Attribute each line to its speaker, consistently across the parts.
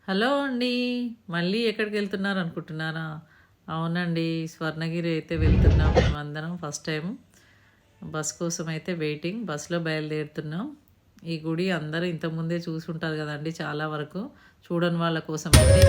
Speaker 1: Hello అండి, మళ్ళీ ఎక్కడికి వెళ్తున్నారు అనుకుంటున్నారా? అవునండి, స్వర్ణగిరి అయితే వెళ్తున్నాం మేమందరం. ఫస్ట్ టైం బస్ కోసం అయితే వెయిటింగ్, బస్సులో బయలుదేరుతున్నాం. ఈ గుడి అందరూ ఇంతకుముందే చూసుంటారు కదండి, చాలా వరకు చూడని వాళ్ళ కోసం అయితే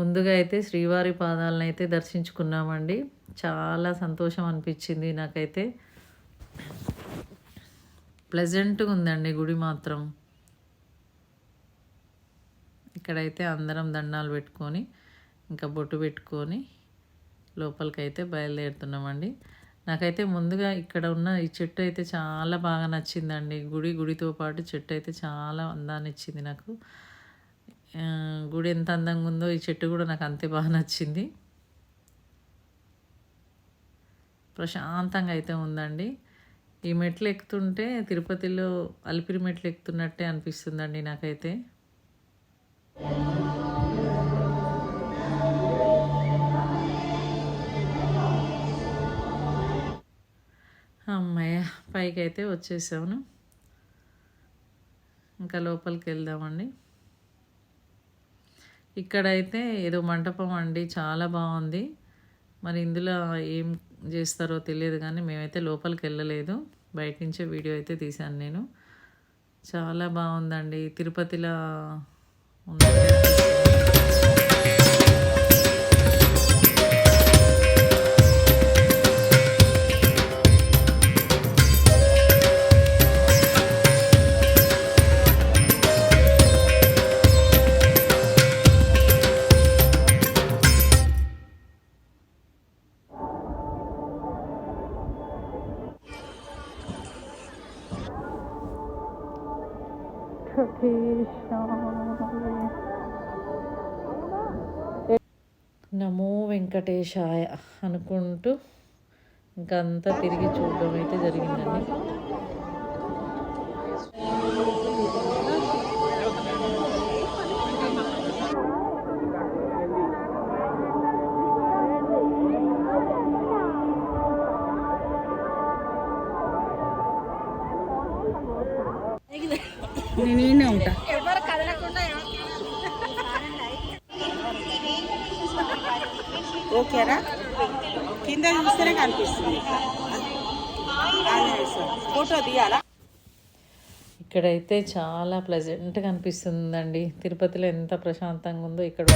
Speaker 1: ముందుగా అయితే శ్రీవారి పాదాలను అయితే దర్శించుకున్నామండి. చాలా సంతోషం అనిపించింది నాకైతే. ప్లెజెంట్గా ఉందండి గుడి మాత్రం. ఇక్కడైతే అందరం దండాలు పెట్టుకొని ఇంకా బొట్టు పెట్టుకొని లోపలికైతే బయలుదేరుతున్నామండి. నాకైతే ముందుగా ఇక్కడ ఉన్న ఈ చెట్టు అయితే చాలా బాగా నచ్చిందండి. గుడితో పాటు చెట్టు అయితే చాలా అందాన్ని ఇచ్చింది నాకు. గుడి ఎంత అందంగా ఉందో ఈ చెట్టు కూడా నాకు అంతే బాగా నచ్చింది. ప్రశాంతంగా అయితే ఉందండి. ఈ మెట్లు ఎక్కుతుంటే తిరుపతిలో అలిపిరి మెట్లు ఎక్కుతున్నట్టే అనిపిస్తుందండి నాకైతే. అమ్మయ్య, పైకి అయితే వచ్చేసాను. ఇంకా లోపలికి వెళ్దామండి. ఇక్కడైతే ఏదో మంటపం అండి, చాలా బాగుంది. మరి ఇందులో ఏం చేస్తారో తెలియదు కానీ మేమైతే లోపలికి వెళ్ళలేదు, బయట నుంచే వీడియో అయితే తీశాను నేను. చాలా బాగుందండి, తిరుపతిలో ఉన్నట్టే. నమో వెంకటేశాయ అనుకుంటూ ఇంకంతా తిరిగి చూడడం అయితే జరిగిందండి.
Speaker 2: నేనే ఉంటా. ఓకేరా, కింద చూస్తేనే కనిపిస్తుంది. ఫోటో తీయాలా?
Speaker 1: ఇక్కడైతే చాలా ప్లెజెంట్గా అనిపిస్తుందండి. తిరుపతిలో ఎంత ప్రశాంతంగా ఉందో ఇక్కడ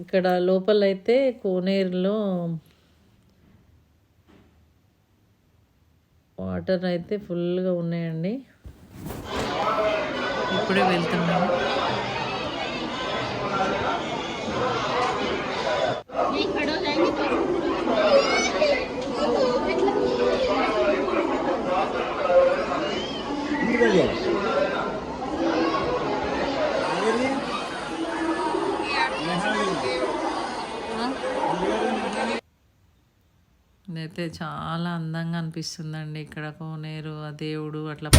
Speaker 1: ఇక్కడ లోపలైతే కోనేరులో వాటర్ అయితే ఫుల్గా ఉన్నాయండి. ఇప్పుడే వెళ్తున్నాము. ఇదైతే చాలా అందంగా అనిపిస్తుందండి. ఇక్కడ కోనేరు, ఆ దేవుడు అట్లా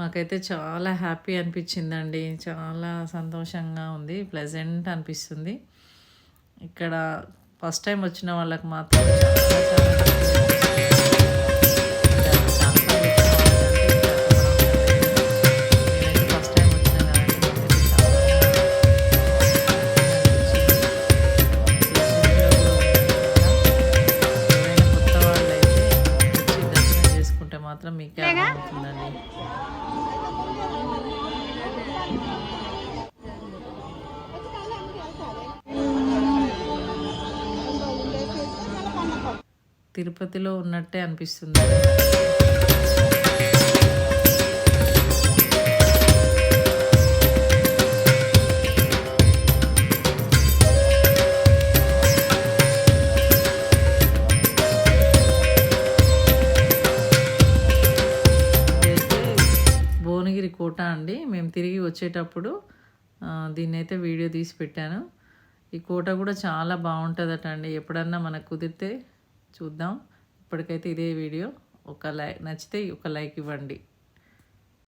Speaker 1: మాకైతే చాలా హ్యాపీ అనిపించిందండి. చాలా సంతోషంగా ఉంది. ప్లెజెంట్ అనిపిస్తుంది. ఇక్కడ ఫస్ట్ టైం వచ్చిన వాళ్ళకి మాత్రం చాలా చాలా ఫస్ట్ టైం వచ్చిన కొత్త వాళ్ళైతే వచ్చి దర్శనం చేసుకుంటే మాత్రం మీకే అర్థమవుతుందండి. తిరుపతిలో ఉన్నట్టే అనిపిస్తుంది. భువనగిరి కోట అండి. మేము తిరిగి వచ్చేటప్పుడు దీన్నైతే వీడియో తీసి పెట్టాను. ఈ కోట కూడా చాలా బాగుంటుందట అండి. ఎప్పుడన్నా మనకు కుదిరితే చూద్దాం. ఇప్పటికైతే ఇదే వీడియో. నచ్చితే ఒక లైక్ ఇవ్వండి.